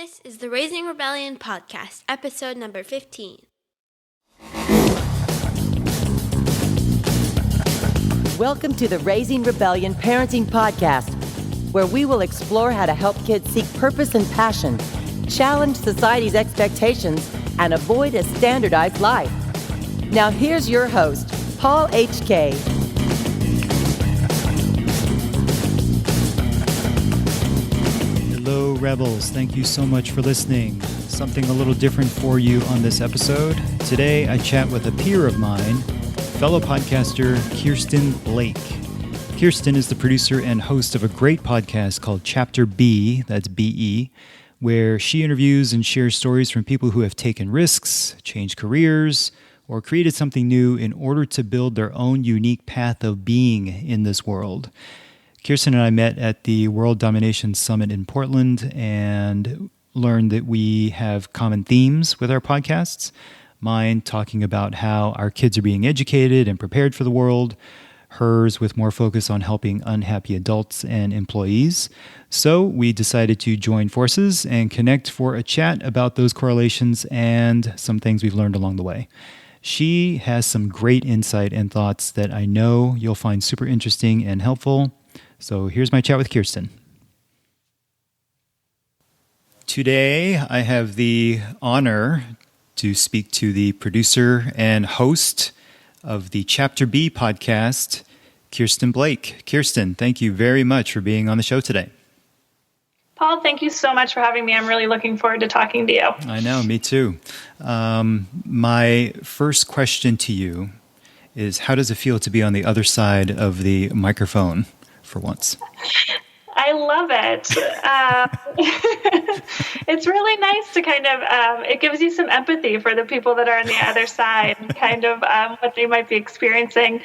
This is the Raising Rebellion podcast, episode number 15. Welcome to the Raising Rebellion Parenting Podcast, where we will explore how to help kids seek purpose and passion, challenge society's expectations, and avoid a standardized life. Now here's your host, Paul H.K. Hello, Rebels. Thank you so much for listening. Something a little different for you on this episode. Today, I chat with a peer of mine, fellow podcaster Kirsten Blake. Kirsten is the producer and host of a great podcast called Chapter B, that's B-E, where she interviews and shares stories from people who have taken risks, changed careers, or created something new in order to build their own unique path of being in this world. Kirsten and I met at the World Domination Summit in Portland and learned that we have common themes with our podcasts. Mine talking about how our kids are being educated and prepared for the world. Hers with more focus on helping unhappy adults and employees. So we decided to join forces and connect for a chat about those correlations and some things we've learned along the way. She has some great insight and thoughts that I know you'll find super interesting and helpful. So here's my chat with Kirsten. Today, I have the honor to speak to the producer and host of the Chapter B podcast, Kirsten Blake. Kirsten, thank you very much for being on the show today. Paul, thank you so much for having me. I'm really looking forward to talking to you. I know, me too. My first question to you is, how does it feel to be on the other side of the microphone for once? I love it. It's really nice to kind of, it gives you some empathy for the people that are on the other side, kind of what they might be experiencing.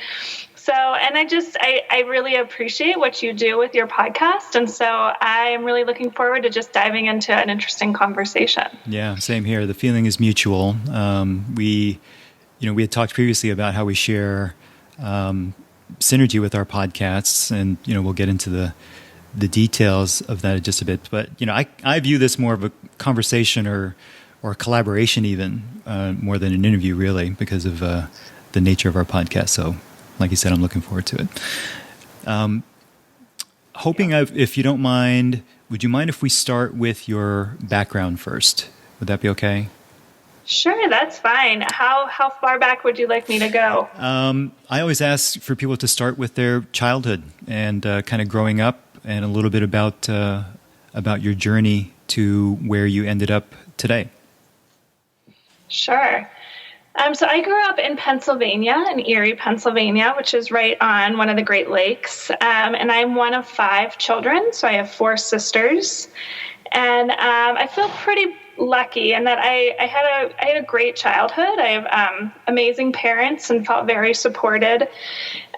So, and I really appreciate what you do with your podcast. And so I'm really looking forward to just diving into an interesting conversation. Yeah, same here. The feeling is mutual. We had talked previously about how we share synergy with our podcasts, and we'll get into the details of that in just a bit. But I view this more of a conversation or a collaboration even more than an interview, really, because of the nature of our podcast. So like you said, I'm looking forward to it. If you don't mind, would you mind if we start with your background first? Would that be okay? Sure, that's fine. How far back would you like me to go? I always ask for people to start with their childhood and kind of growing up, and a little bit about your journey to where you ended up today. Sure. So I grew up in Pennsylvania, in Erie, Pennsylvania, which is right on one of the Great Lakes. And I'm one of 5 children, so I have 4 sisters. And I feel pretty lucky in that I had a great childhood. I have amazing parents and felt very supported.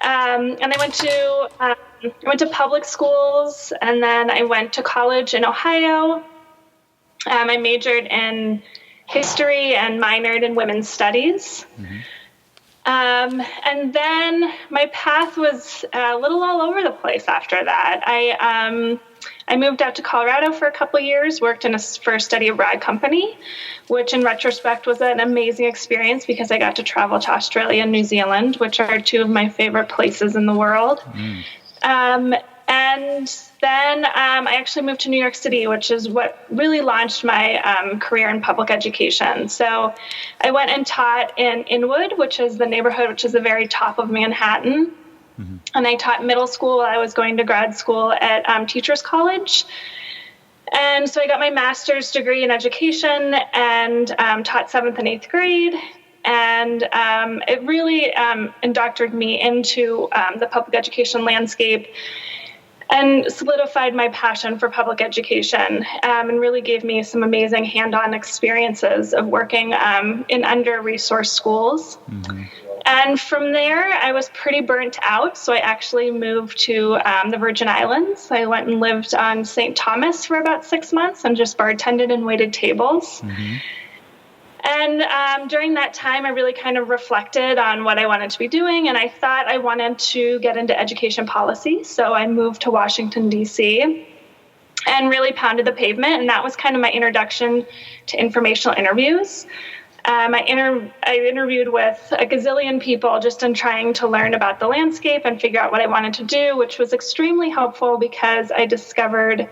And I went to public schools, and then I went to college in Ohio. I majored in history and minored in women's studies. Mm-hmm. And then my path was a little all over the place after that. I moved out to Colorado for a couple of years, worked for a study abroad company, which in retrospect was an amazing experience because I got to travel to Australia and New Zealand, which are 2 of my favorite places in the world. Mm. And then I actually moved to New York City, which is what really launched my career in public education. So I went and taught in Inwood, which is the neighborhood which is the very top of Manhattan. Mm-hmm. And I taught middle school while I was going to grad school at Teachers College. And so I got my master's degree in education and taught 7th and 8th grade. And it really indoctrinated me into the public education landscape and solidified my passion for public education, and really gave me some amazing hand-on experiences of working in under-resourced schools. Mm-hmm. And from there, I was pretty burnt out, so I actually moved to the Virgin Islands. I went and lived on St. Thomas for about 6 months and just bartended and waited tables. Mm-hmm. And during that time, I really kind of reflected on what I wanted to be doing, and I thought I wanted to get into education policy. So I moved to Washington, D.C., and really pounded the pavement. And that was kind of my introduction to informational interviews. I interviewed with a gazillion people just in trying to learn about the landscape and figure out what I wanted to do, which was extremely helpful because I discovered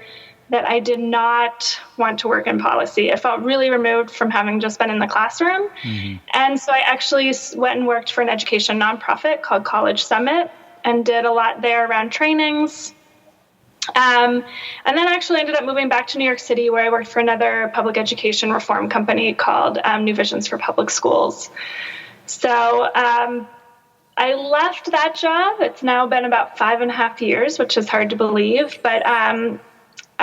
that I did not want to work in policy. I felt really removed from having just been in the classroom. Mm-hmm. And so I actually went and worked for an education nonprofit called College Summit and did a lot there around trainings. And then actually ended up moving back to New York City, where I worked for another public education reform company called New Visions for Public Schools. So I left that job. It's now been about 5.5 years, which is hard to believe. But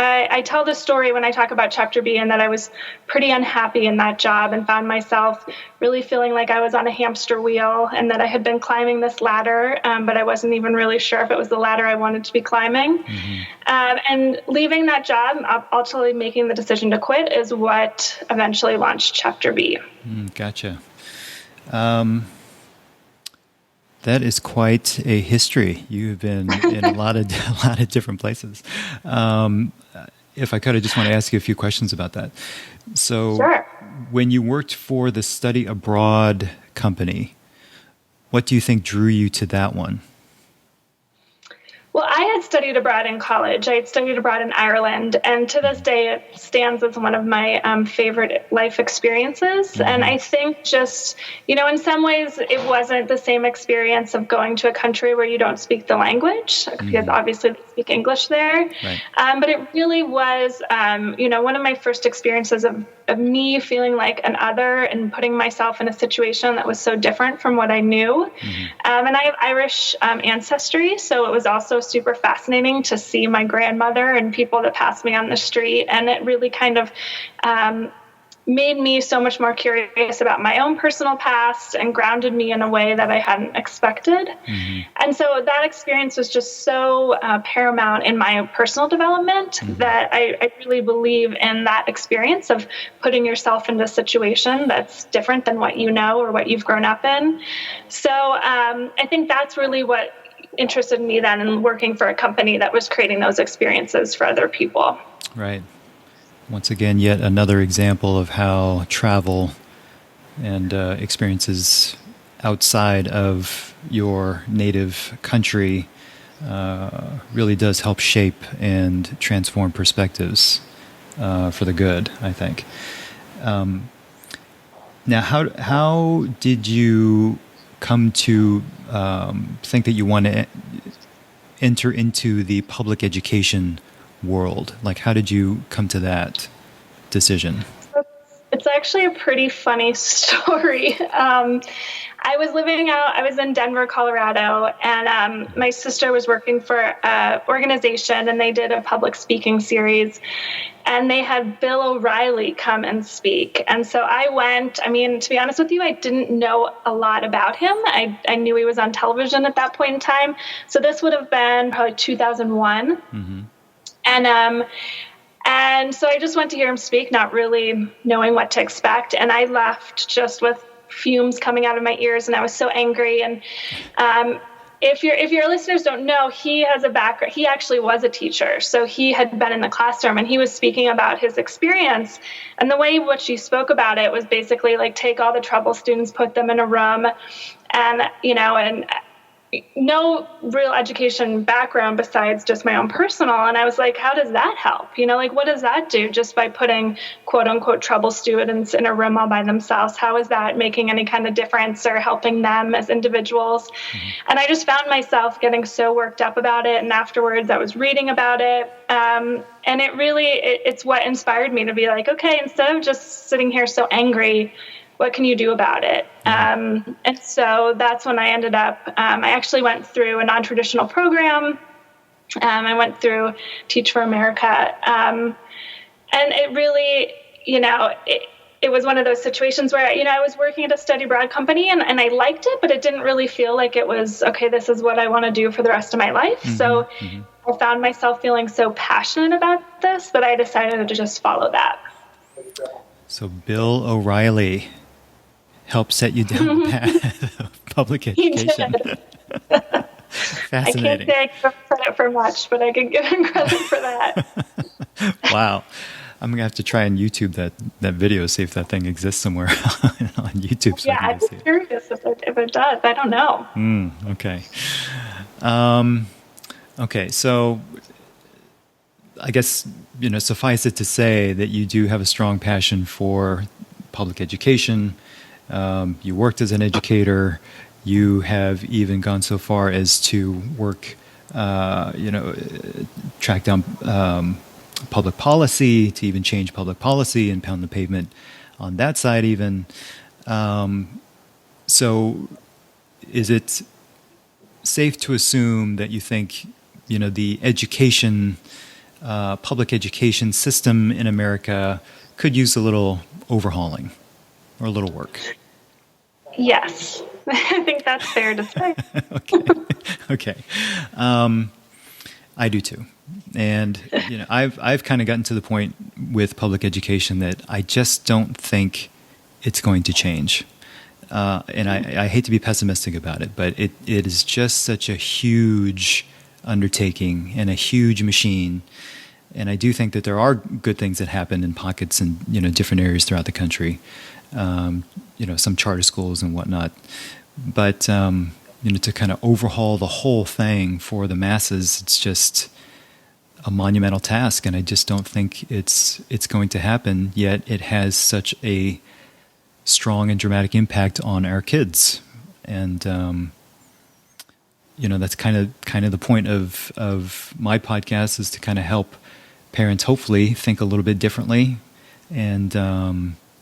I tell this story when I talk about Chapter B, and that I was pretty unhappy in that job and found myself really feeling like I was on a hamster wheel and that I had been climbing this ladder, but I wasn't even really sure if it was the ladder I wanted to be climbing. Mm-hmm. And leaving that job, ultimately making the decision to quit, is what eventually launched Chapter B. Gotcha. That is quite a history. You've been in a lot of different places. If I could, I just want to ask you a few questions about that. So, sure. When you worked for the study abroad company, what do you think drew you to that one? Well, I had studied abroad in college. I had studied abroad in Ireland, and to this day, it stands as one of my favorite life experiences. Mm-hmm. And I think just, in some ways, it wasn't the same experience of going to a country where you don't speak the language, because obviously they speak English there. Right. But it really was, one of my first experiences of me feeling like an other and putting myself in a situation that was so different from what I knew. Mm-hmm. And I have Irish ancestry, so it was also super fascinating to see my grandmother and people that passed me on the street. And it really kind of made me so much more curious about my own personal past and grounded me in a way that I hadn't expected. Mm-hmm. And so that experience was just so paramount in my personal development that I really believe in that experience of putting yourself into a situation that's different than what you know or what you've grown up in. So I think that's really what interested me then in working for a company that was creating those experiences for other people. Right. Once again, yet another example of how travel and experiences outside of your native country really does help shape and transform perspectives for the good, I think. Now, how did you come to think that you want to enter into the public education world? Like, how did you come to that decision? It's actually a pretty funny story. I was in Denver, Colorado, and my sister was working for an organization, and they did a public speaking series, and they had Bill O'Reilly come and speak. And so I went. To be honest with you, I didn't know a lot about him. I knew he was on television at that point in time. So this would have been probably 2001. Mm-hmm. And so I just went to hear him speak, not really knowing what to expect. And I left just with fumes coming out of my ears, and I was so angry. And if your listeners don't know, he has a background. He actually was a teacher, so he had been in the classroom, and he was speaking about his experience. And the way in which he spoke about it was basically like, take all the trouble students, put them in a room, and no real education background besides just my own personal. And I was like, how does that help? What does that do just by putting quote unquote trouble students in a room all by themselves? How is that making any kind of difference or helping them as individuals? Mm-hmm. And I just found myself getting so worked up about it. And afterwards I was reading about it. And it's what inspired me to be like, okay, instead of just sitting here so angry, what can you do about it? And so that's when I ended up, I actually went through a non-traditional program. I went through Teach for America. And it really, it was one of those situations where, I was working at a study abroad company and I liked it, but it didn't really feel like it was, okay, this is what I want to do for the rest of my life. Mm-hmm. So I found myself feeling so passionate about this that I decided to just follow that. So Bill O'Reilly help set you down the path of public education. Fascinating. I can't say I give him credit for much, but I can give him credit for that. Wow. I'm gonna have to try and YouTube that video, see if that thing exists somewhere on YouTube. So Yeah, I can I'm go see it. curious if it does. I don't know. Okay. Okay. So I guess, suffice it to say that you do have a strong passion for public education. You worked as an educator. You have even gone so far as to work, track down public policy, to even change public policy and pound the pavement on that side even. So is it safe to assume that you think, the public education system in America could use a little overhauling or a little work? Yes, I think that's fair to say. Okay. I do too. And, I've kind of gotten to the point with public education that I just don't think it's going to change. And I hate to be pessimistic about it, but it is just such a huge undertaking and a huge machine. And I do think that there are good things that happen in pockets and, different areas throughout the country. Some charter schools and whatnot. But, to kind of overhaul the whole thing for the masses, it's just a monumental task. And I just don't think it's going to happen, yet it has such a strong and dramatic impact on our kids. And, that's kind of the point of my podcast, is to kind of help parents hopefully think a little bit differently and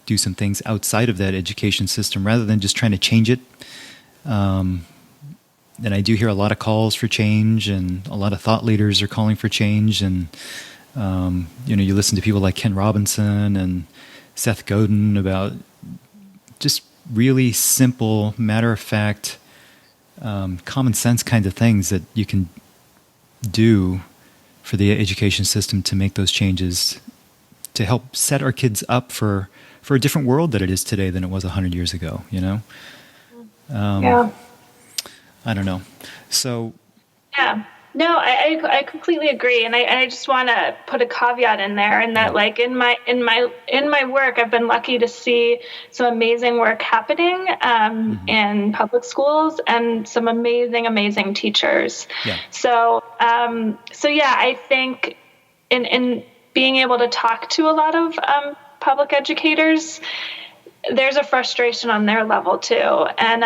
do some things outside of that education system rather than just trying to change it. And I do hear a lot of calls for change, and a lot of thought leaders are calling for change. And, you listen to people like Ken Robinson and Seth Godin about just really simple, matter-of-fact, common sense kinds of things that you can do for the education system to make those changes to help set our kids up for a different world that it is today than it was 100 years ago, Yeah. I don't know. So Yeah. No, I completely agree, and I just want to put a caveat in there, and that like in my work, I've been lucky to see some amazing work happening in public schools, and some amazing teachers. Yeah. So yeah, I think in being able to talk to a lot of public educators, there's a frustration on their level too. And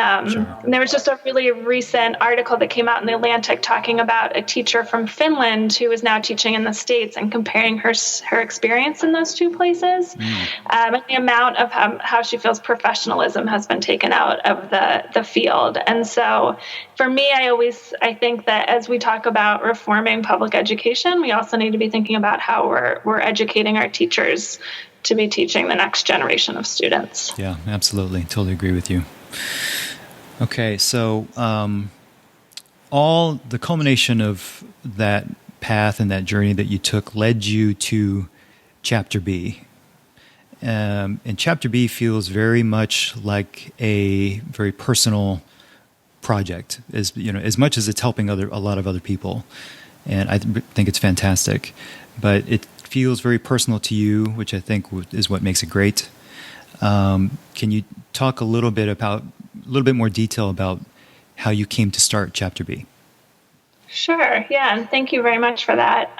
there was just a really recent article that came out in the Atlantic talking about a teacher from Finland who is now teaching in the States, and comparing her experience in those two places. And the amount of how she feels professionalism has been taken out of the field. And so for me, I think that as we talk about reforming public education, we also need to be thinking about how we're educating our teachers to be teaching the next generation of students. Yeah, absolutely. Totally agree with you. Okay, so all the culmination of that path and that journey that you took led you to Chapter B. And Chapter B feels very much like a very personal project, as much as it's helping a lot of other people. And I think it's fantastic. But it feels very personal to you, which I think is what makes it great. Can you talk a little bit more detail about how you came to start Chapter B? Sure. Yeah. And thank you very much for that.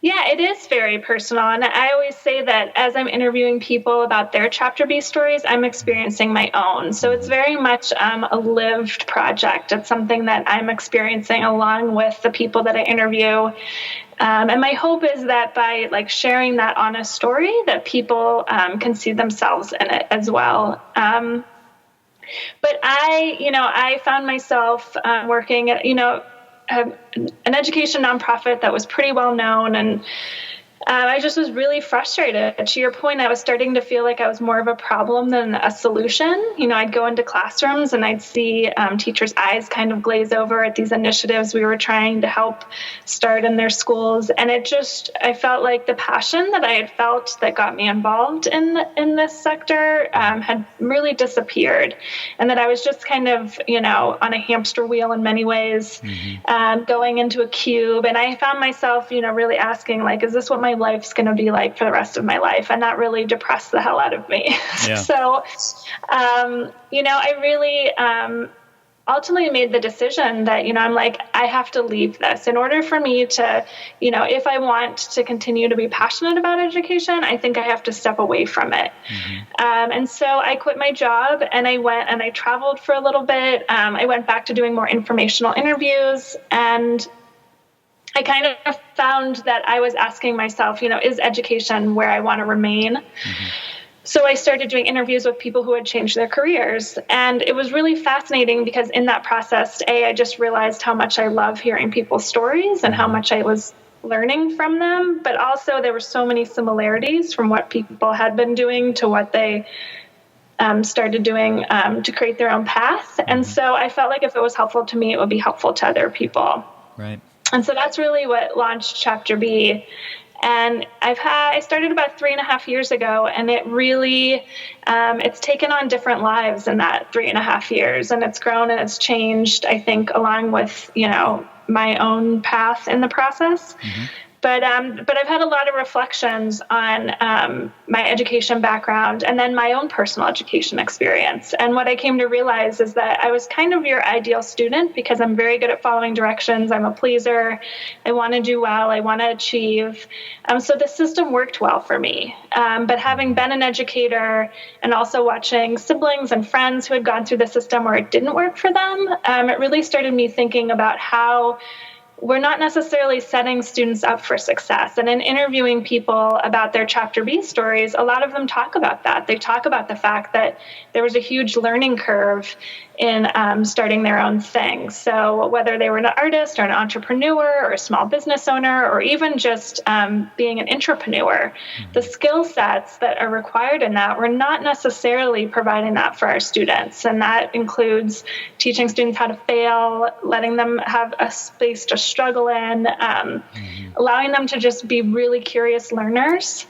Yeah, it is very personal. And I always say that as I'm interviewing people about their Chapter B stories, I'm experiencing my own. So it's very much a lived project. It's something that I'm experiencing along with the people that I interview. And my hope is that by sharing that honest story, that people can see themselves in it as well. But I found myself working at, an education nonprofit that was pretty well known, and I just was really frustrated. To your point, I was starting to feel like I was more of a problem than a solution. I'd go into classrooms and I'd see teachers' eyes kind of glaze over at these initiatives we were trying to help start in their schools. And I felt like the passion that I had felt that got me involved in this sector had really disappeared. And that I was just kind of, on a hamster wheel in many ways, going into a cube. And I found myself, really asking, like, is this what my life's going to be like for the rest of my life? And that really depressed the hell out of me. Yeah. So, I really ultimately made the decision that, I'm like, I have to leave this in order for me to, if I want to continue to be passionate about education, I think I have to step away from it. And so I quit my job and I went and I traveled for a little bit. I went back to doing more informational interviews, and I kind of found that I was asking myself, is education where I want to remain? So I started doing interviews with people who had changed their careers. And it was really fascinating because in that process, I just realized how much I love hearing people's stories and how much I was learning from them. But also there were so many similarities from what people had been doing to what they started doing to create their own path. And so I felt like if it was helpful to me, it would be helpful to other people. Right. And so that's really what launched Chapter B. And I started about 3.5 years ago, and it really, it's taken on different lives in that 3.5 years, and it's grown and it's changed, I think, along with, my own path in the process. But I've had a lot of reflections on my education background and then my own personal education experience. And what I came to realize is that I was kind of your ideal student because I'm very good at following directions. I'm a pleaser. I want to do well. I want to achieve. So the system worked well for me. But having been an educator and also watching siblings and friends who had gone through the system where it didn't work for them, it really started me thinking about how we're not necessarily setting students up for success. And in interviewing people about their Chapter B stories, a lot of them talk about that. They talk about the fact that there was a huge learning curve in starting their own thing. So whether they were an artist or an entrepreneur or a small business owner or even just being an intrapreneur, the skill sets that are required in that, we're not necessarily providing that for our students. And that includes teaching students how to fail, letting them have a space to struggle in, allowing them to just be really curious learners.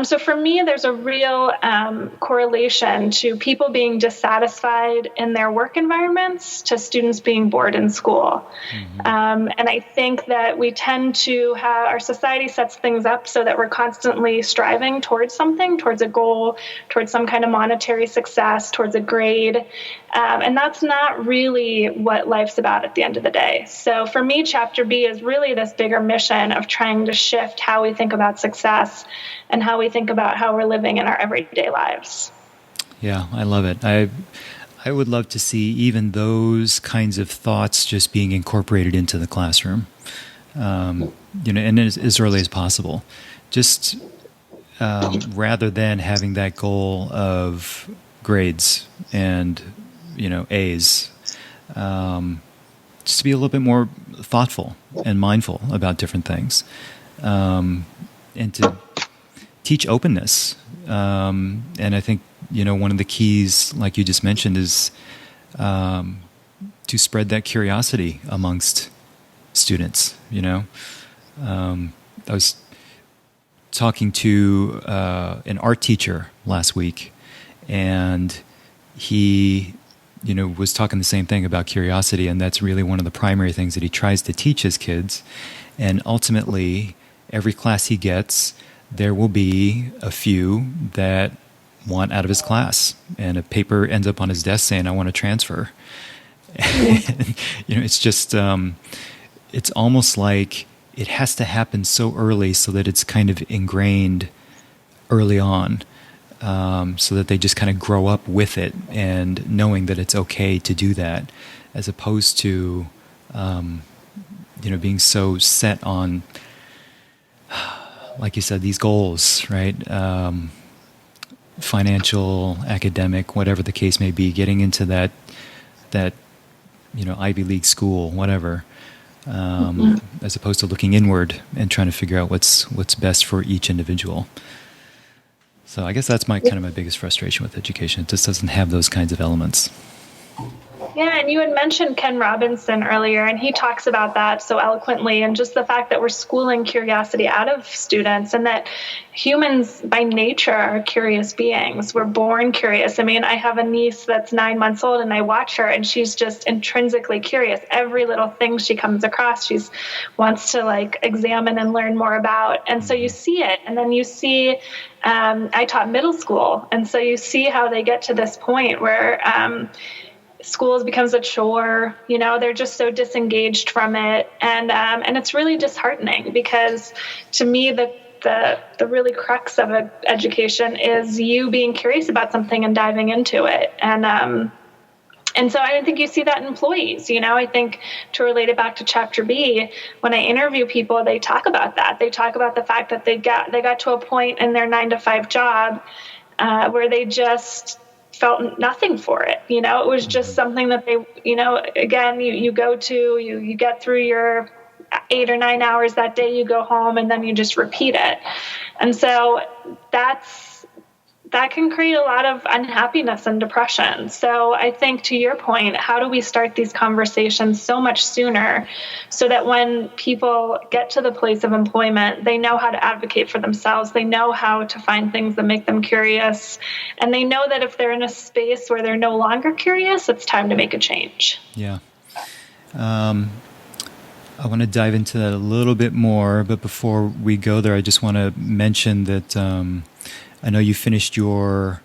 So for me, there's a real correlation to people being dissatisfied in their work environments to students being bored in school. And I think that we tend to our society sets things up so that we're constantly striving towards something, towards a goal, towards some kind of monetary success, towards a grade. And that's not really what life's about at the end of the day. So for me, Chapter B is really this bigger mission of trying to shift how we think about success and how we think about how we're living in our everyday lives. Yeah, I love it. I would love to see even those kinds of thoughts just being incorporated into the classroom, and as early as possible. Just rather than having that goal of grades and A's, just to be a little bit more thoughtful and mindful about different things, and to teach openness. And I think, one of the keys, like you just mentioned, is to spread that curiosity amongst students. I was talking to an art teacher last week, and he was talking the same thing about curiosity, and that's really one of the primary things that he tries to teach his kids. And ultimately, every class he gets, there will be a few that want out of his class, and a paper ends up on his desk saying, "I want to transfer." And, it's just, it's almost like it has to happen so early so that it's kind of ingrained early on, so that they just kind of grow up with it and knowing that it's okay to do that, as opposed to, being so set on, like you said, these goals, right? Financial, academic, whatever the case may be, getting into that Ivy League school, whatever. as opposed to looking inward and trying to figure out what's best for each individual. So I guess that's my biggest frustration with education. It just doesn't have those kinds of elements. Yeah, and you had mentioned Ken Robinson earlier, and he talks about that so eloquently, and just the fact that we're schooling curiosity out of students, and that humans by nature are curious beings. We're born curious. I mean, I have a niece that's 9 months old, and I watch her, and she's just intrinsically curious. Every little thing she comes across, she wants to examine and learn more about. And so you see it, and then you see, I taught middle school, and so you see how they get to this point where schools becomes a chore, they're just so disengaged from it. And it's really disheartening, because to me, the really crux of education is you being curious about something and diving into it. And so I don't think you see that in employees. I think, to relate it back to Chapter B, when I interview people, they talk about that. They talk about the fact that they got to a point in their 9-to-5 job where they just felt nothing for it. It was just something that they, again, you go to, you get through your 8 or 9 hours that day, you go home, and then you just repeat it. And so that can create a lot of unhappiness and depression. So I think, to your point, how do we start these conversations so much sooner so that when people get to the place of employment, they know how to advocate for themselves, they know how to find things that make them curious, and they know that if they're in a space where they're no longer curious, it's time to make a change. Yeah. I want to dive into that a little bit more, but before we go there, I just want to mention that I know you finished your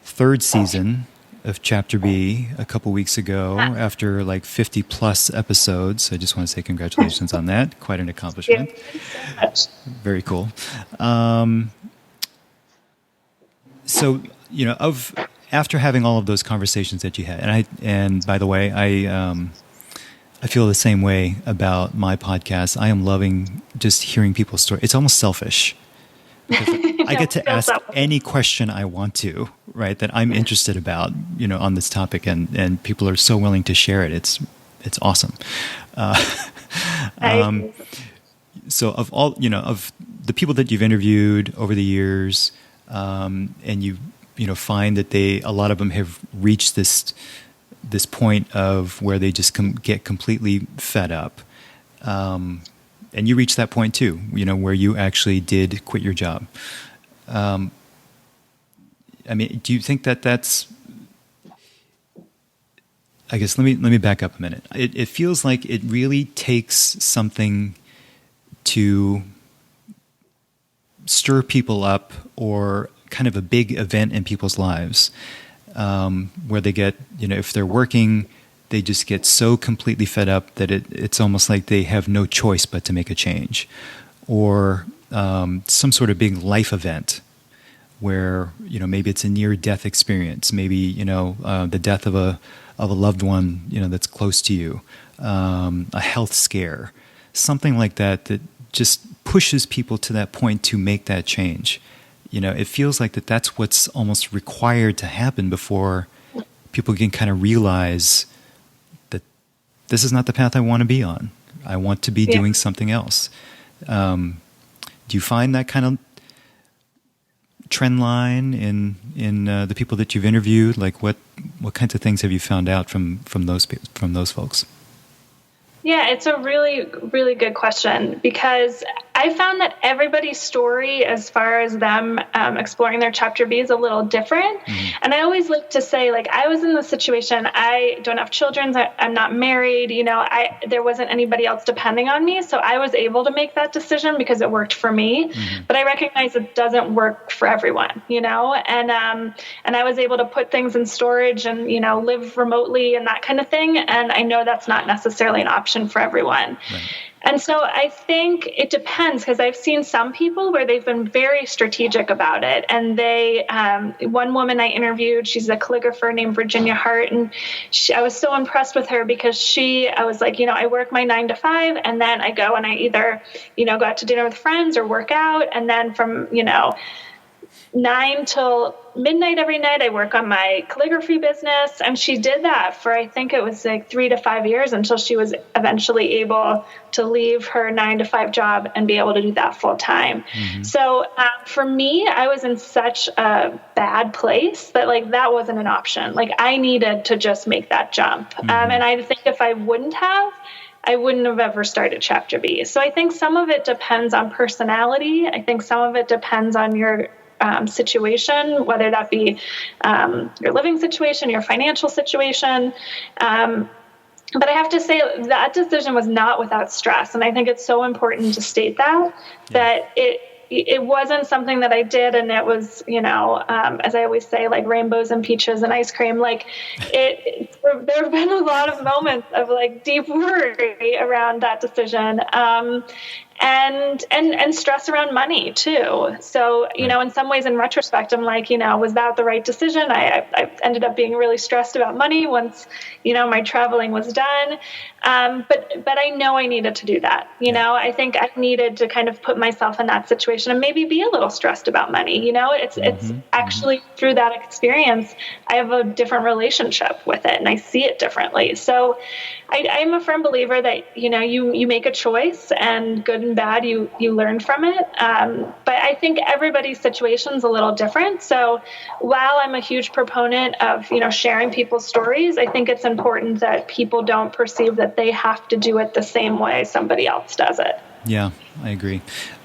3rd season of Chapter B a couple weeks ago after 50 plus episodes. I just want to say congratulations on that. Quite an accomplishment. Very cool. So, after having all of those conversations that you had, and by the way, I feel the same way about my podcast. I am loving just hearing people's stories. It's almost selfish. I get to ask any question I want to, right, that I'm interested about, on this topic, and people are so willing to share it. It's awesome. So of all, of the people that you've interviewed over the years, and you find that a lot of them have reached this point of where they just get completely fed up. And you reached that point too, where you actually did quit your job. Do you think that's? I guess let me back up a minute. It feels like it really takes something to stir people up, or kind of a big event in people's lives, where they get, if they're working, they just get so completely fed up that it's almost like they have no choice but to make a change, or some sort of big life event where maybe it's a near-death experience, maybe the death of a loved one that's close to you, a health scare, something like that just pushes people to that point to make that change. It feels like that's what's almost required to happen before people can kind of realize this is not the path I want to be on. I want to be doing something else. Do you find that kind of trend line in the people that you've interviewed? Like what kinds of things have you found out from those folks? Yeah, it's a really, really good question, because I found that everybody's story, as far as them exploring their Chapter B, is a little different. Mm-hmm. And I always like to say, I was in this situation. I don't have children. I'm not married. There wasn't anybody else depending on me. So I was able to make that decision because it worked for me. Mm-hmm. But I recognize it doesn't work for everyone, and I was able to put things in storage and, live remotely and that kind of thing. And I know that's not necessarily an option for everyone. Right. And so I think it depends, because I've seen some people where they've been very strategic about it. And they, one woman I interviewed, she's a calligrapher named Virginia Hart. And I was so impressed with her because I was like, I work my 9 to 5, and then I go and I either, go out to dinner with friends or work out. And then from, 9 till midnight every night. I work on my calligraphy business. And she did that for, I think it was like 3 to 5 years, until she was eventually able to leave her 9 to 5 job and be able to do that full time. So for me, I was in such a bad place that like that wasn't an option. Like I needed to just make that jump. And I think if I wouldn't have, I wouldn't have ever started Chapter B. So I think some of it depends on personality. I think some of it depends on your situation, whether that be your living situation, your financial situation. But I have to say that decision was not without stress. And I think it's so important to state that it wasn't something that I did and it was, as I always say, like rainbows and peaches and ice cream. Like there have been a lot of moments of like deep worry around that decision. And stress around money too. So, in some ways, in retrospect, I'm like, was that the right decision? I ended up being really stressed about money once, my traveling was done. But I know I needed to do that. I think I needed to kind of put myself in that situation and maybe be a little stressed about money. It's actually through that experience, I have a different relationship with it and I see it differently. So I'm a firm believer that, you make a choice and good and bad, you learn from it. But I think everybody's situation is a little different. So while I'm a huge proponent of, sharing people's stories, I think it's important that people don't perceive that they have to do it the same way somebody else does it. Yeah, I agree.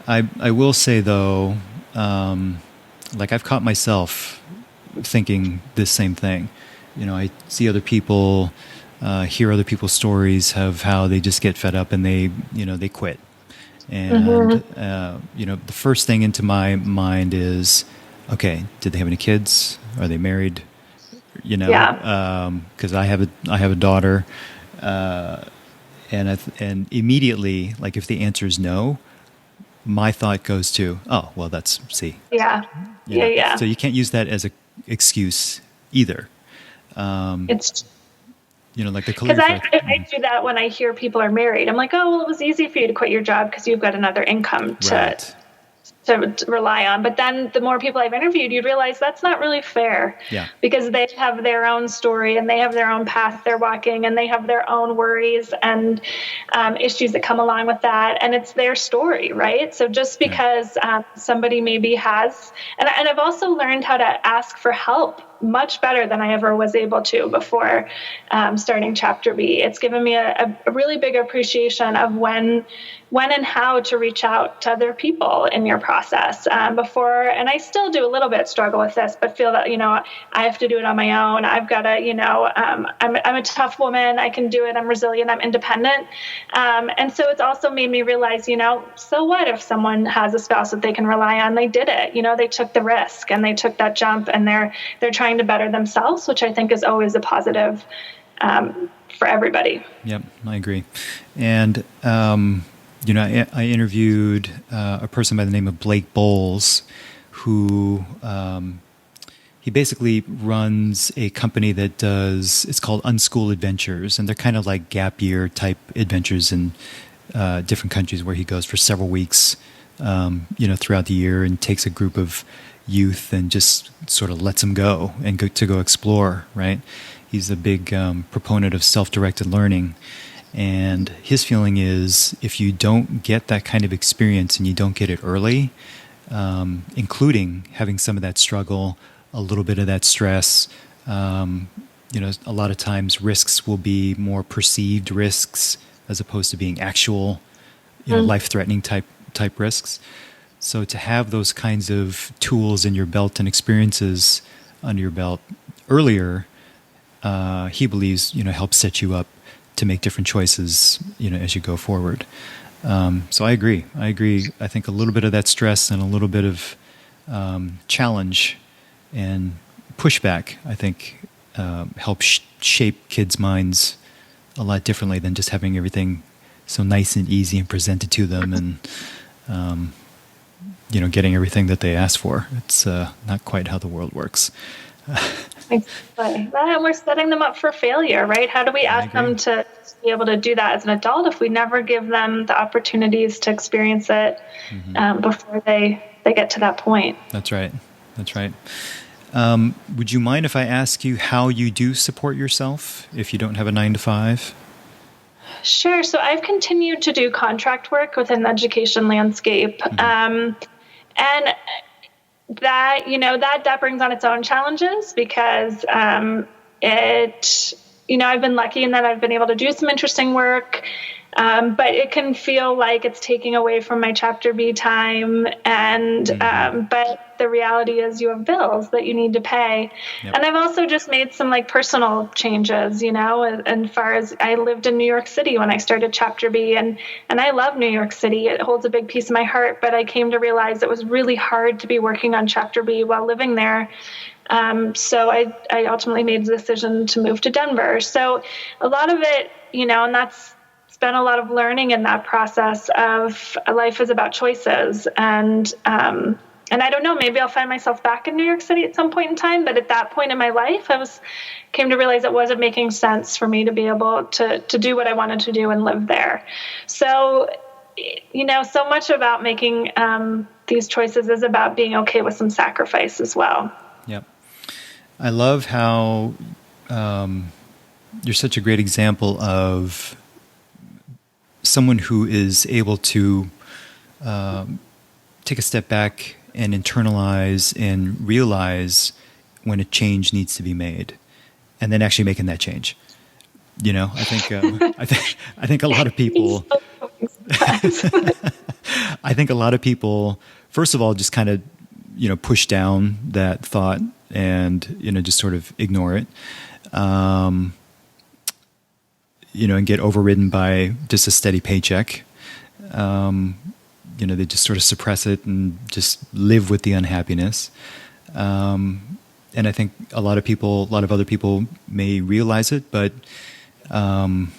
I will say though, like I've caught myself thinking this same thing. I see other people, hear other people's stories of how they just get fed up and they quit. And, the first thing into my mind is, okay, did they have any kids? Are they married? Because I have a daughter, and immediately, like if the answer is no, my thought goes to, oh, well, that's C. Yeah. So you can't use that as an excuse either. It's like the calligraphy. Because I do that when I hear people are married. I'm like, oh, well, it was easy for you to quit your job because you've got another income to rely on. But then the more people I've interviewed, you realize that's not really fair. Yeah. Because they have their own story and they have their own path they're walking and they have their own worries and issues that come along with that. And it's their story, right? So just because somebody maybe has, and I've also learned how to ask for help much better than I ever was able to before starting Chapter B. It's given me a really big appreciation of when and how to reach out to other people in your process before. And I still do a little bit struggle with this, but feel that, I have to do it on my own. I've got to, I'm a tough woman. I can do it. I'm resilient. I'm independent. And so it's also made me realize, so what if someone has a spouse that they can rely on? They did it, they took the risk and they took that jump and they're trying to better themselves, which I think is always a positive for everybody. Yep, I agree. And, I interviewed a person by the name of Blake Bowles, who he basically runs a company that it's called Unschool Adventures, and they're kind of like gap year type adventures in different countries where he goes for several weeks, throughout the year and takes a group of youth and just sort of lets them go and go explore, right? He's a big proponent of self-directed learning. And his feeling is if you don't get that kind of experience and you don't get it early, including having some of that struggle, a little bit of that stress, a lot of times risks will be more perceived risks as opposed to being actual, life-threatening type risks. So to have those kinds of tools in your belt and experiences under your belt earlier, he believes, helps set you up to make different choices, as you go forward. So I agree. I think a little bit of that stress and a little bit of challenge and pushback, I think, helps shape kids' minds a lot differently than just having everything so nice and easy and presented to them and, getting everything that they ask for. It's not quite how the world works. Exactly. And we're setting them up for failure, right? How do we ask them to be able to do that as an adult if we never give them the opportunities to experience it before they get to that point? That's right. That's right. Would you mind if I ask you how you do support yourself if you don't have a 9 to 5? Sure. So I've continued to do contract work within the education landscape. And that brings on its own challenges because I've been lucky in that I've been able to do some interesting work. But it can feel like it's taking away from my Chapter B time. And but the reality is you have bills that you need to pay. Yep. And I've also just made some personal changes, as far as I lived in New York City when I started Chapter B. And I love New York City. It holds a big piece of my heart. But I came to realize it was really hard to be working on Chapter B while living there. So I ultimately made the decision to move to Denver. So a lot of it, and that's been a lot of learning in that process of life is about choices. And I don't know, maybe I'll find myself back in New York City at some point in time. But at that point in my life, came to realize it wasn't making sense for me to be able to do what I wanted to do and live there. So, so much about making these choices is about being okay with some sacrifice as well. Yep. I love how you're such a great example of someone who is able to take a step back and internalize and realize when a change needs to be made, and then actually making that change. I think a lot of people. I think a lot of people, first of all, just kind of push down that thought and just sort of ignore it. And get overridden by just a steady paycheck. They just sort of suppress it and just live with the unhappiness. And I think a lot of other people may realize it, but, have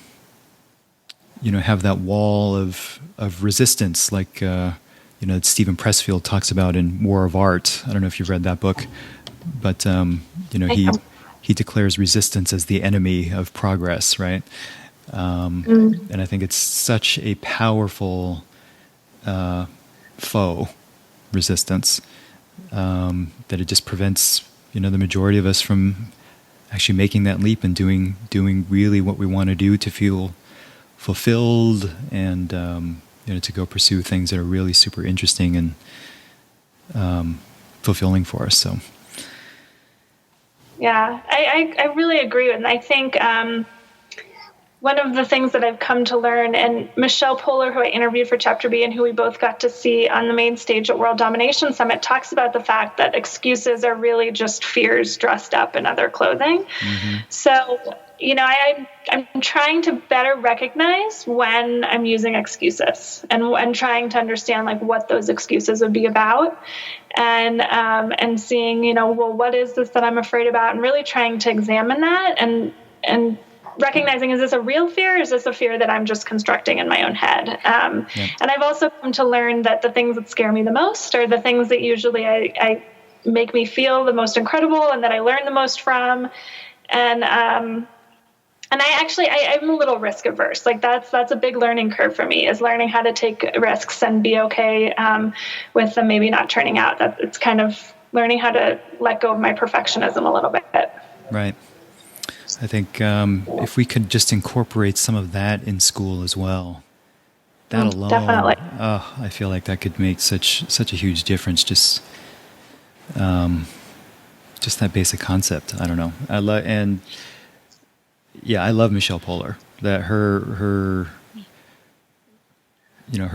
that wall of resistance, like, that Stephen Pressfield talks about in War of Art. I don't know if you've read that book, but, he declares resistance as the enemy of progress, right? And I think it's such a powerful foe, resistance, that it just prevents the majority of us from actually making that leap and doing really what we want to do to feel fulfilled and to go pursue things that are really super interesting and fulfilling for us. So yeah, I really agree, and I think one of the things that I've come to learn, and Michelle Poehler, who I interviewed for Chapter B and who we both got to see on the main stage at World Domination Summit, talks about the fact that excuses are really just fears dressed up in other clothing. Mm-hmm. So, I'm trying to better recognize when I'm using excuses and trying to understand what those excuses would be about, and seeing, what is this that I'm afraid about, and really trying to examine that and recognizing, is this a real fear, or is this a fear that I'm just constructing in my own head? And I've also come to learn that the things that scare me the most are the things that usually I make me feel the most incredible and that I learn the most from. And I'm a little risk averse. That's a big learning curve for me, is learning how to take risks and be okay with them maybe not turning out. That it's kind of learning how to let go of my perfectionism a little bit. Right. I think if we could just incorporate some of that in school as well, that alone, definitely. I feel like that could make such a huge difference. Just that basic concept. I don't know. I love Michelle Poehler. That her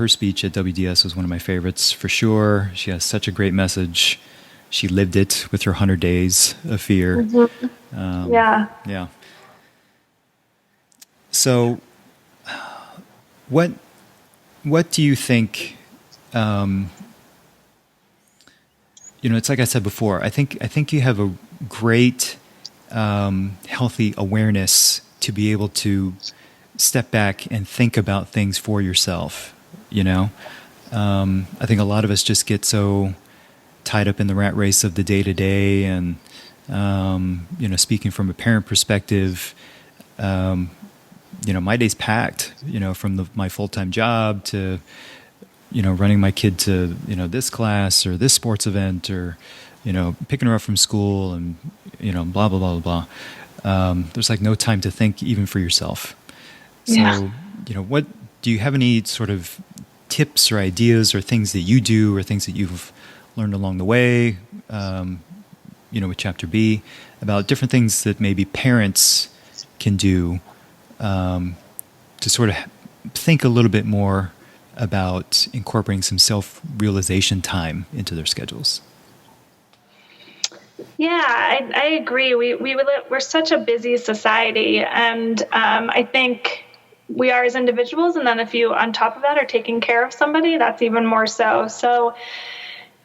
speech at WDS was one of my favorites for sure. She has such a great message. She lived it with her 100 days of fear. Mm-hmm. Yeah. So, what do you think? It's like I said before. I think you have a great, healthy awareness to be able to step back and think about things for yourself. I think a lot of us just get so tied up in the rat race of the day to day, and speaking from a parent perspective, my day's packed, from my full-time job to, running my kid to, this class or this sports event or, picking her up from school and, blah, blah, blah, blah, blah. There's like no time to think even for yourself. So, Yeah. What do you have any sort of tips or ideas or things that you do or things that you've learned along the way, with Chapter B, about different things that maybe parents can do to sort of think a little bit more about incorporating some self-realization time into their schedules? Yeah, I agree. We're such a busy society, and I think we are as individuals, and then if you, on top of that, are taking care of somebody, that's even more so. So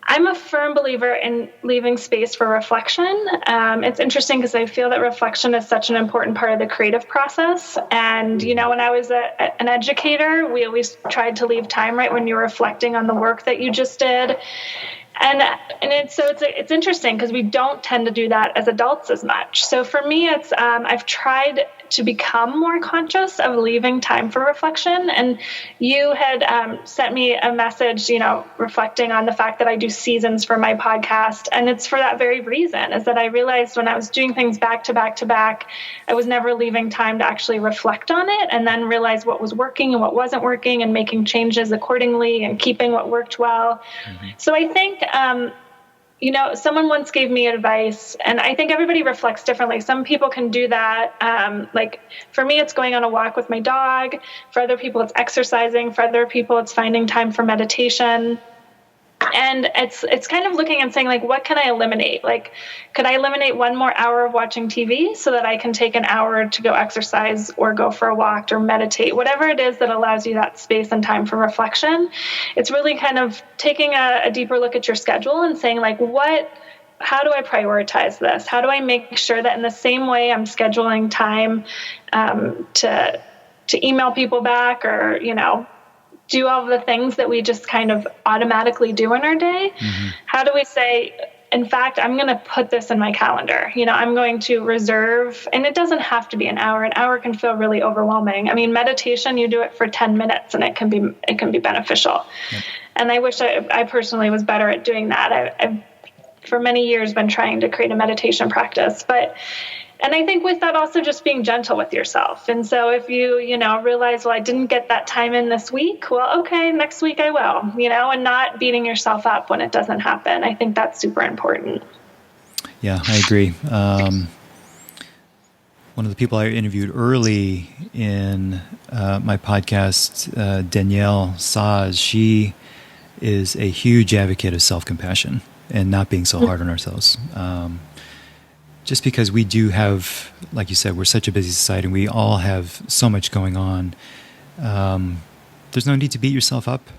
I'm a firm believer in leaving space for reflection. It's interesting because I feel that reflection is such an important part of the creative process. And, when I was an educator, we always tried to leave time right when you're reflecting on the work that you just did. And it's interesting because we don't tend to do that as adults as much. So for me, it's I've tried to become more conscious of leaving time for reflection. And you had sent me a message, reflecting on the fact that I do seasons for my podcast. And it's for that very reason, is that I realized when I was doing things back to back to back, I was never leaving time to actually reflect on it and then realize what was working and what wasn't working and making changes accordingly and keeping what worked well. Mm-hmm. So I think, someone once gave me advice, and I think everybody reflects differently. Some people can do that. Like for me, it's going on a walk with my dog. For other people, it's exercising. For other people, it's finding time for meditation. And it's kind of looking and saying, like, what can I eliminate? Like, could I eliminate 1 more hour of watching TV so that I can take an hour to go exercise or go for a walk or meditate, whatever it is that allows you that space and time for reflection. It's really kind of taking a deeper look at your schedule and saying, like, how do I prioritize this? How do I make sure that in the same way I'm scheduling time to email people back or, do all of the things that we just kind of automatically do in our day? Mm-hmm. How do we say, in fact, I'm going to put this in my calendar. I'm going to reserve, and it doesn't have to be an hour. An hour can feel really overwhelming. I mean, meditation, you do it for 10 minutes and it can be beneficial. Yep. And I wish I personally was better at doing that. I've for many years been trying to create a meditation practice, and I think with that also just being gentle with yourself. And so if you, realize, well, I didn't get that time in this week, well, okay, next week I will, and not beating yourself up when it doesn't happen. I think that's super important. Yeah, I agree. One of the people I interviewed early in my podcast, Danielle Saz, she is a huge advocate of self-compassion and not being so hard on ourselves. Just because we do have, like you said, we're such a busy society and we all have so much going on. There's no need to beat yourself up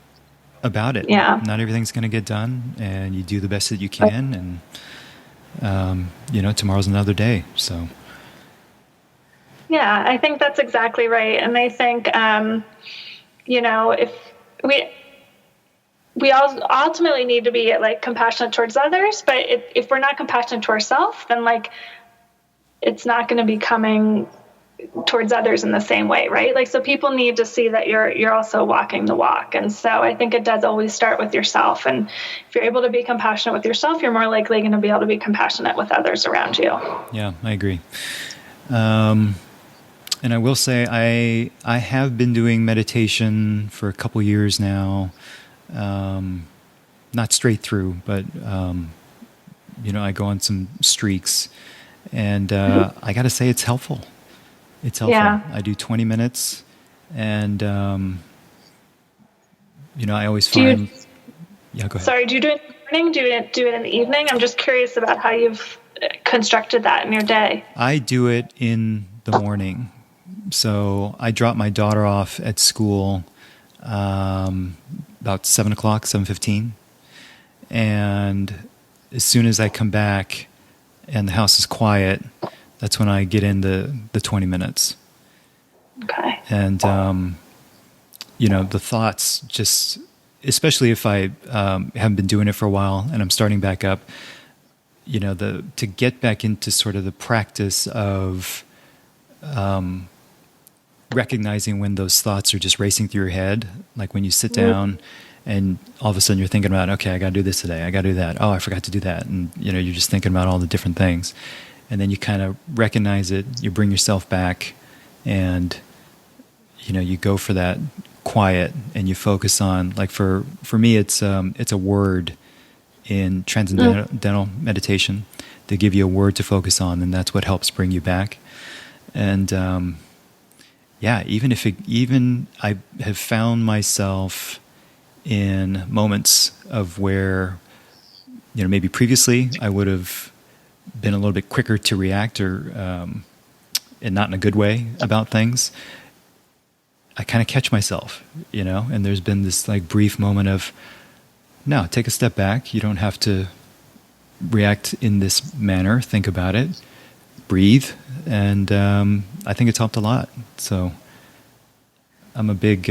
about it. Yeah. Not everything's going to get done, and you do the best that you can. And, tomorrow's another day. So. Yeah, I think that's exactly right. And I think, if we all ultimately need to be like compassionate towards others, but if we're not compassionate to ourselves, then like it's not going to be coming towards others in the same way, right? Like, so people need to see that you're also walking the walk. And so I think it does always start with yourself. And if you're able to be compassionate with yourself, you're more likely going to be able to be compassionate with others around you. Yeah, I agree. And I will say I have been doing meditation for a couple years now. Not straight through, but, I go on some streaks, and I got to say it's helpful. It's helpful. Yeah. I do 20 minutes, and, I always find... Yeah, go ahead. Sorry, do you do it in the morning? Do you do it in the evening? I'm just curious about how you've constructed that in your day. I do it in the morning. So I drop my daughter off at school about 7 o'clock, 7:15. And as soon as I come back and the house is quiet, that's when I get in the 20 minutes. Okay. And, the thoughts just, especially if I haven't been doing it for a while and I'm starting back up, to get back into sort of the practice of recognizing when those thoughts are just racing through your head, like when you sit down and all of a sudden you're thinking about, okay, I got to do this today. I got to do that. Oh, I forgot to do that. And, you're just thinking about all the different things. And then you kind of recognize it, you bring yourself back, and, you go for that quiet and you focus on, like for me, it's a word in transcendental meditation. They give you a word to focus on, and that's what helps bring you back. And, even I have found myself in moments of where, maybe previously I would have been a little bit quicker to react or, and not in a good way about things. I kind of catch myself, and there's been this like brief moment of, no, take a step back. You don't have to react in this manner. Think about it, breathe. And, I think it's helped a lot. So I'm a big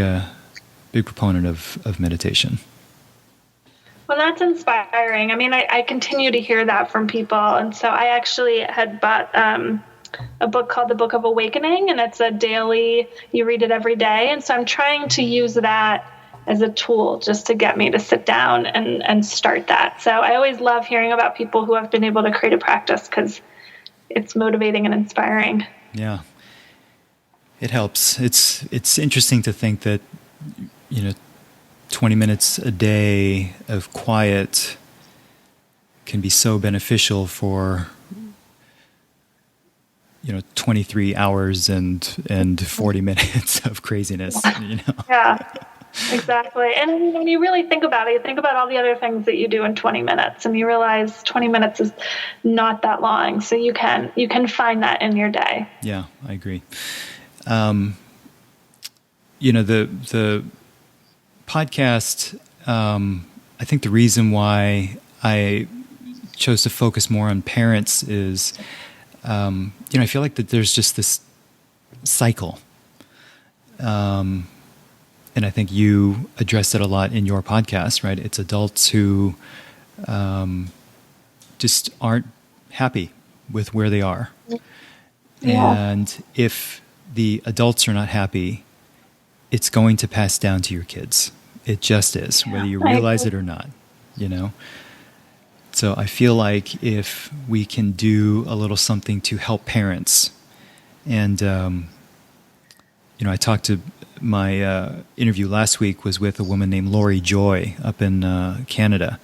proponent of meditation. Well, that's inspiring. I mean, I continue to hear that from people. And so I actually had bought a book called The Book of Awakening, and it's a daily, you read it every day. And so I'm trying to use that as a tool just to get me to sit down and start that. So I always love hearing about people who have been able to create a practice because it's motivating and inspiring. Yeah. It helps. It's interesting to think that, 20 minutes a day of quiet can be so beneficial for, 23 hours and 40 minutes of craziness, Yeah, exactly. And I mean, when you really think about it, you think about all the other things that you do in 20 minutes and you realize 20 minutes is not that long. So you can find that in your day. Yeah, I agree. The podcast, I think the reason why I chose to focus more on parents is, I feel like that there's just this cycle. And I think you addressed it a lot in your podcast, right? It's adults who just aren't happy with where they are. Yeah. And if the adults are not happy, it's going to pass down to your kids. It just is, whether you realize it or not, So I feel like if we can do a little something to help parents, and, I talked to my interview last week was with a woman named Lori Joy up in Canada,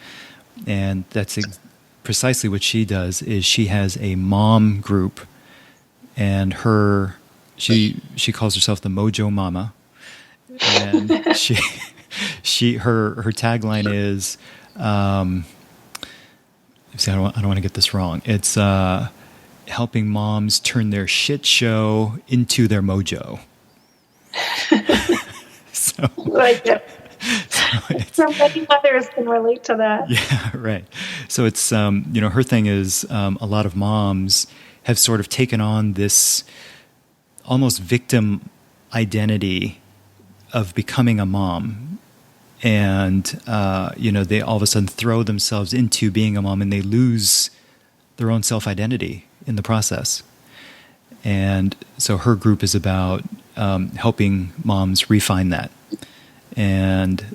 and that's precisely what she does. Is she has a mom group, and she calls herself the Mojo Mama, and her tagline is, see, I don't want to get this wrong. It's helping moms turn their shit show into their mojo. So, like it. So many mothers can relate to that. Yeah, right. So it's, her thing is a lot of moms have sort of taken on this almost victim identity of becoming a mom. And, they all of a sudden throw themselves into being a mom and they lose their own self-identity in the process. And so her group is about helping moms refine that. And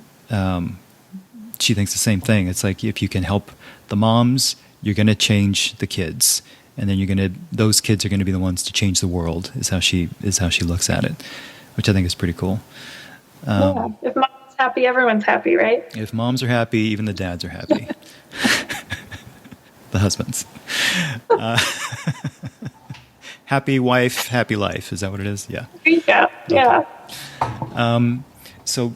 she thinks the same thing. It's like if you can help the moms, you're going to change the kids. And then those kids are going to be the ones to change the world, is how she looks at it, which I think is pretty cool. Yeah. If mom's happy, everyone's happy, right? If moms are happy, even the dads are happy. The husbands. Happy wife, happy life. Is that what it is? Yeah. There you go. Yeah. So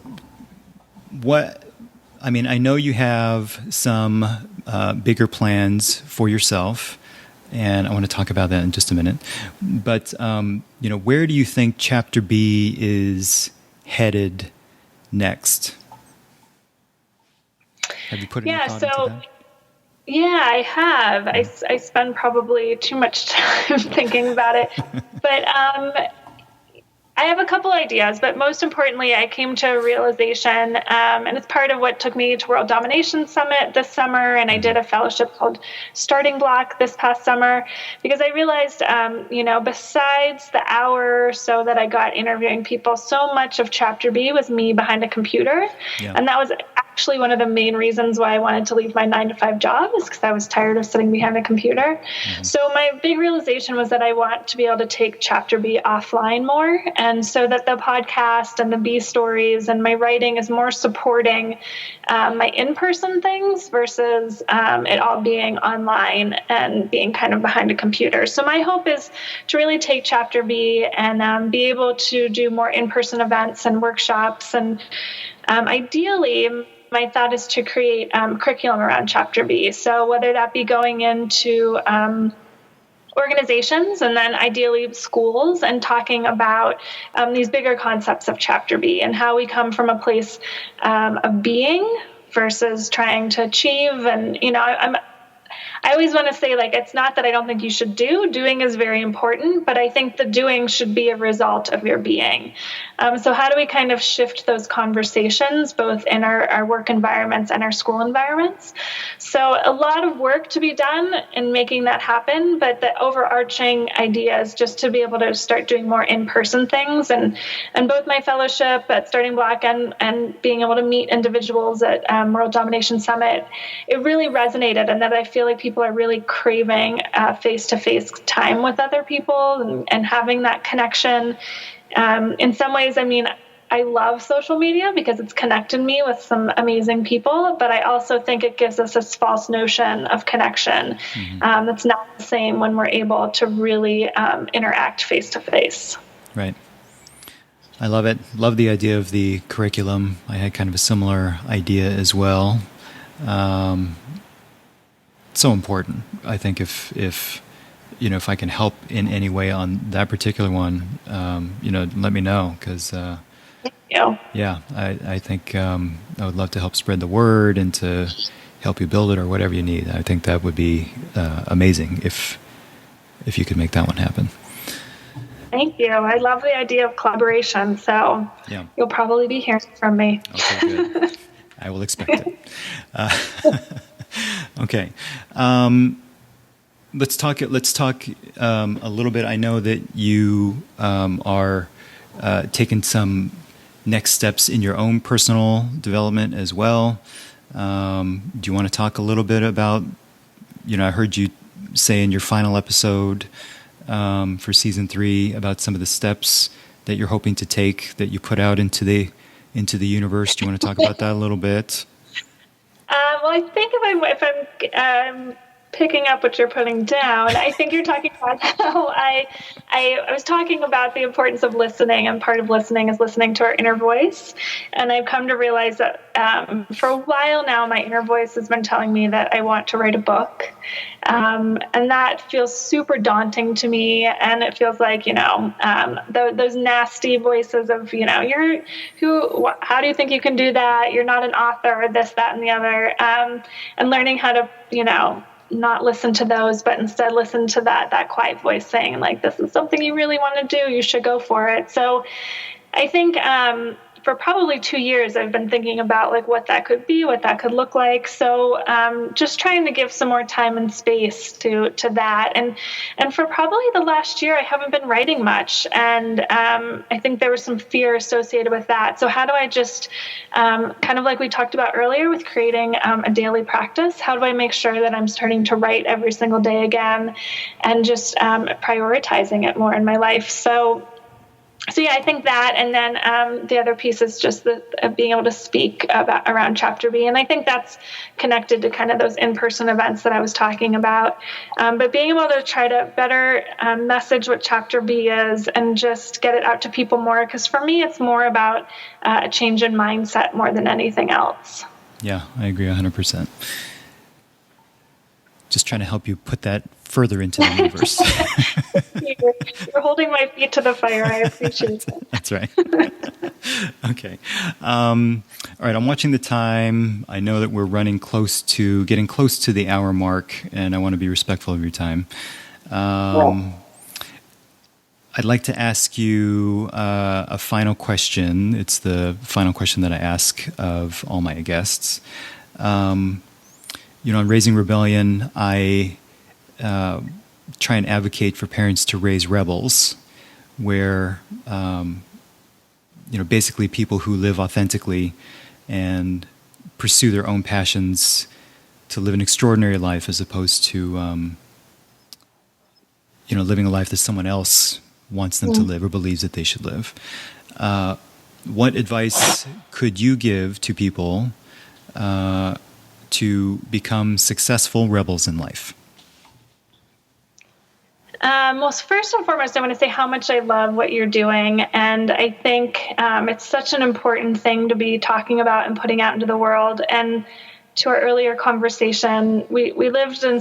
I know you have some bigger plans for yourself, and I want to talk about that in just a minute. But, where do you think Chapter B is headed next? Have you put any thought into that? Yeah, I have. I spend probably too much time thinking about it. But I I have a couple ideas, but most importantly, I came to a realization, and it's part of what took me to World Domination Summit this summer, and I did a fellowship called Starting Block this past summer, because I realized, besides the hour or so that I got interviewing people, so much of Chapter B was me behind a computer, and that was actually one of the main reasons why I wanted to leave my 9-to-5 job, is because I was tired of sitting behind a computer. So my big realization was that I want to be able to take Chapter B offline more, and so that the podcast and the B stories and my writing is more supporting my in-person things versus it all being online and being kind of behind a computer. So my hope is to really take Chapter B and be able to do more in-person events and workshops, and ideally, my thought is to create curriculum around Chapter B. So whether that be going into organizations and then ideally schools and talking about these bigger concepts of Chapter B and how we come from a place of being versus trying to achieve. And, I always want to say, it's not that I don't think you should do. Doing is very important, but I think the doing should be a result of your being. So how do we kind of shift those conversations, both in our work environments and our school environments? So a lot of work to be done in making that happen, but the overarching idea is just to be able to start doing more in-person things. And both my fellowship at Starting Block and being able to meet individuals at World Domination Summit, it really resonated, and that I feel like people are really craving face-to-face time with other people and having that connection. In some ways, I love social media because it's connected me with some amazing people, but I also think it gives us this false notion of connection that's not the same when we're able to really interact face-to-face. Right. I love it. Love the idea of the curriculum. I had kind of a similar idea as well. So important. I think if I can help in any way on that particular one, let me know, because I think I would love to help spread the word and to help you build it or whatever you need. I think that would be amazing if you could make that one happen. Thank you. I love the idea of collaboration, so you'll probably be hearing from me. Okay, good. I will expect it. Okay. Let's talk a little bit. I know that you are taking some next steps in your own personal development as well. Do you want to talk a little bit about, I heard you say in your final episode for season 3 about some of the steps that you're hoping to take that you put out into the universe. Do you want to talk about that a little bit? Well, I think if I'm picking up what you're putting down, I think you're talking about how I was talking about the importance of listening, and part of listening is listening to our inner voice. And I've come to realize that for a while now, my inner voice has been telling me that I want to write a book. And that feels super daunting to me. And it feels like, those nasty voices of, how do you think you can do that? You're not an author, this, that, and the other. And learning how to, not listen to those, but instead listen to that quiet voice saying, this is something you really want to do. You should go for it. So I think, for probably 2 years, I've been thinking about what that could be, what that could look like. So just trying to give some more time and space to that. And for probably the last year, I haven't been writing much. And I think there was some fear associated with that. So how do I just, kind of like we talked about earlier with creating a daily practice, how do I make sure that I'm starting to write every single day again and just prioritizing it more in my life? So yeah, I think that, and then the other piece is just being able to speak around Chapter B, and I think that's connected to kind of those in-person events that I was talking about. But being able to try to better message what Chapter B is and just get it out to people more, because for me, it's more about a change in mindset more than anything else. Yeah, I agree 100%. Just trying to help you put that further into the universe. You're holding my feet to the fire. I appreciate it. That's right. Okay. All right. I'm watching the time. I know that we're getting close to the hour mark, and I want to be respectful of your time. I'd like to ask you a final question. It's the final question that I ask of all my guests. On Raising Rebellion, I try and advocate for parents to raise rebels, where basically people who live authentically and pursue their own passions to live an extraordinary life, as opposed to living a life that someone else wants them to live or believes that they should live. What advice could you give to people to become successful rebels in life? Well, first and foremost, I want to say how much I love what you're doing. And I think it's such an important thing to be talking about and putting out into the world. And to our earlier conversation, we lived in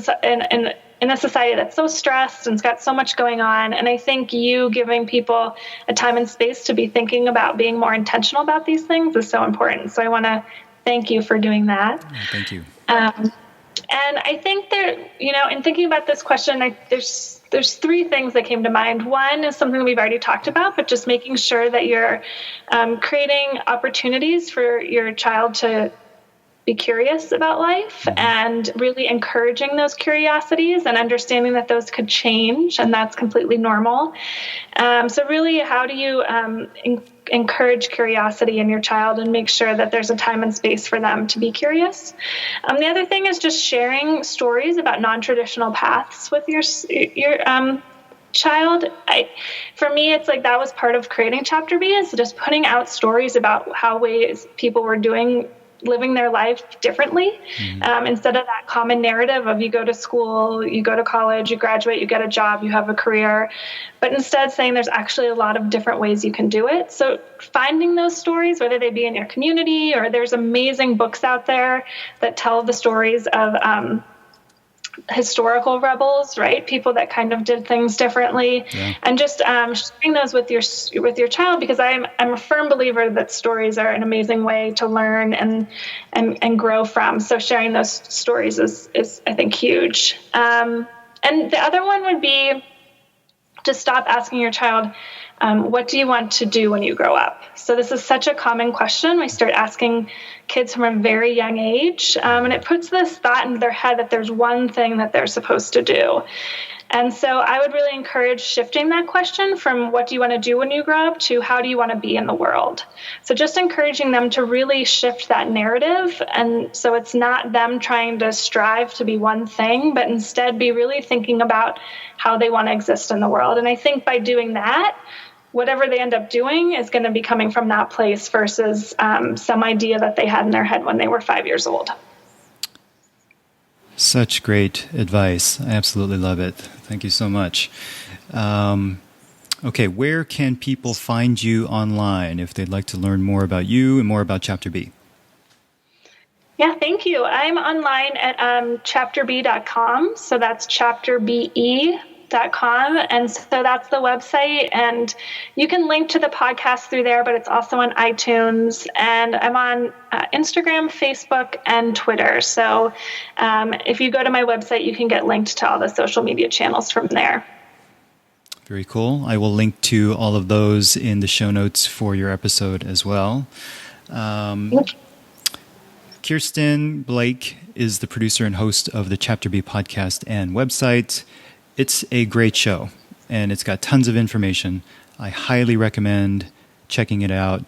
a society that's so stressed and it's got so much going on. And I think you giving people a time and space to be thinking about being more intentional about these things is so important. So I want to thank you for doing that. Oh, thank you. And I think that, in thinking about this question, there's three things that came to mind. One is something we've already talked about, but just making sure that you're creating opportunities for your child to be curious about life and really encouraging those curiosities and understanding that those could change and that's completely normal. So really, how do you encourage curiosity in your child and make sure that there's a time and space for them to be curious? The other thing is just sharing stories about non-traditional paths with your child. For me, it's like that was part of creating Chapter B, is just putting out stories about how ways people were living their life differently, instead of that common narrative of you go to school, you go to college, you graduate, you get a job, you have a career, but instead saying there's actually a lot of different ways you can do it. So finding those stories, whether they be in your community or there's amazing books out there that tell the stories of historical rebels, right? People that kind of did things differently, and just sharing those with your child, because I'm a firm believer that stories are an amazing way to learn and grow from. So sharing those stories is I think huge. And the other one would be to stop asking your child, what do you want to do when you grow up? So this is such a common question. We start asking kids from a very young age, and it puts this thought into their head that there's one thing that they're supposed to do. And so I would really encourage shifting that question from what do you want to do when you grow up to how do you want to be in the world? So just encouraging them to really shift that narrative. And so it's not them trying to strive to be one thing, but instead be really thinking about how they want to exist in the world. And I think by doing that, whatever they end up doing is going to be coming from that place versus some idea that they had in their head when they were 5 years old. Such great advice. I absolutely love it. Thank you so much. Okay, where can people find you online if they'd like to learn more about you and more about Chapter B? Yeah, thank you. I'm online at chapterb.com. So that's chapterbe.com. And so that's the website. And you can link to the podcast through there, but it's also on iTunes. And I'm on Instagram, Facebook, and Twitter. So if you go to my website, you can get linked to all the social media channels from there. Very cool. I will link to all of those in the show notes for your episode as well. Kirsten Blake is the producer and host of the Chapter B podcast and website. It's a great show, and it's got tons of information. I highly recommend checking it out.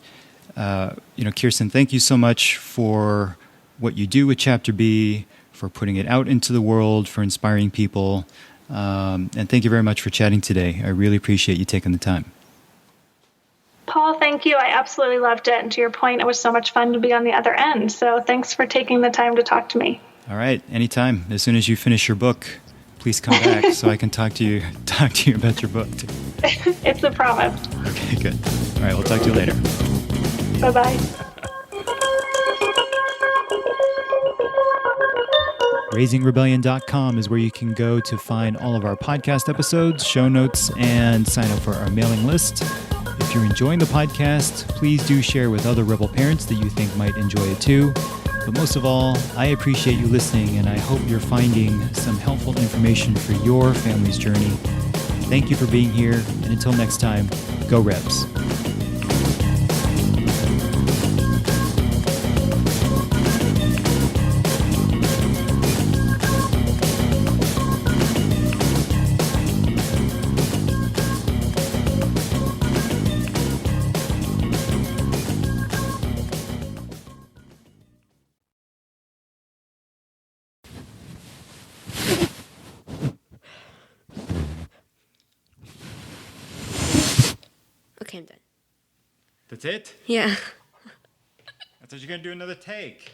Kirsten, thank you so much for what you do with Chapter B, for putting it out into the world, for inspiring people. And thank you very much for chatting today. I really appreciate you taking the time. Paul, thank you. I absolutely loved it. And to your point, it was so much fun to be on the other end. So thanks for taking the time to talk to me. All right. Anytime. As soon as you finish your book, please come back so I can talk to you about your book too. It's a promise. Okay, good. All right. We'll talk to you later. Bye-bye. RaisingRebellion.com is where you can go to find all of our podcast episodes, show notes, and sign up for our mailing list. If you're enjoying the podcast, please do share with other Rebel parents that you think might enjoy it too. But most of all, I appreciate you listening, and I hope you're finding some helpful information for your family's journey. Thank you for being here, and until next time, go Rebs. Okay, I'm done. That's it? Yeah. I thought you were going to do another take.